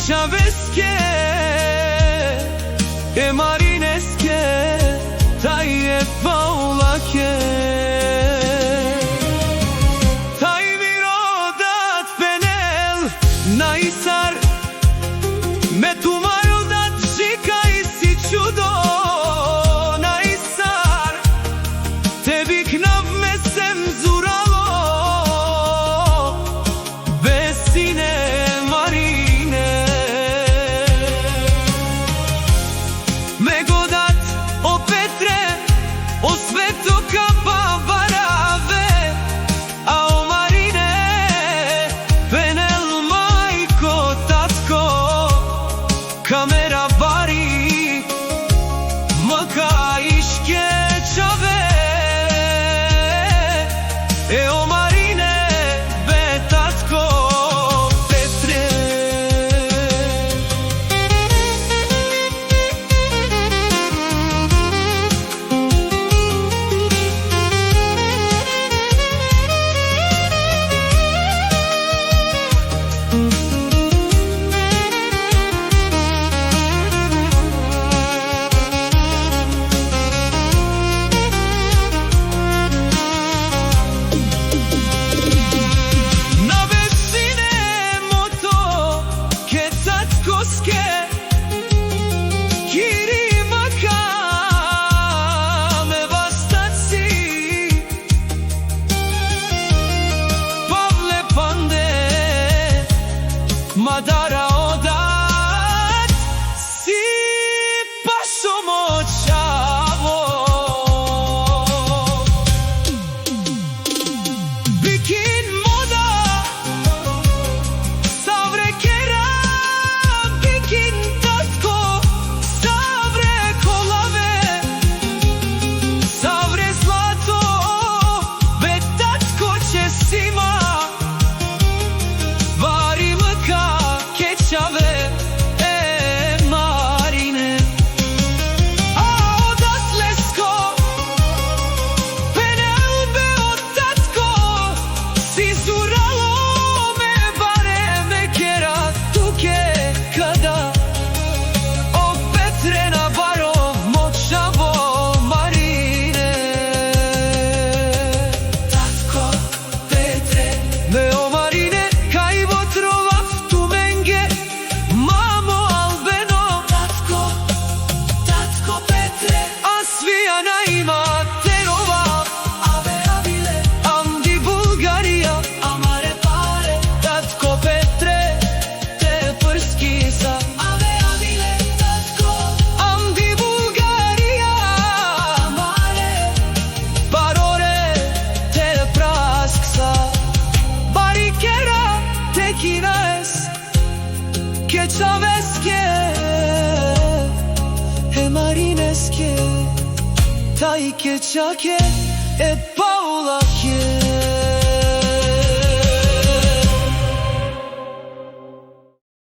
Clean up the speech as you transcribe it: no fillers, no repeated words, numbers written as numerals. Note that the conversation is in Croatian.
čaveske, marineske, taj je paulake. Taj virodat penel, naisar, me tumarodat čikaj si čudo, naisar, tebi knav me semzuralo, besine marine. Me godat o Petre, o sveto kapa varave, a o marine, penel majko, tatko, kamera bari, maka iške čave, o marine, be tatko, Petre. Madara odat si pasomo čavo, bikin moda savre kera, bikin tatko savre kolave, savre zlato, be tatko će sima čave, marine. A odaslesko, penel be od tatko, si zuralo me bare me kera tuke kada, o Petrena baro močavo marine. Tatko, Petre, me o marine, kaj votrova che čaveske, marineske, taj ke čake, paulake.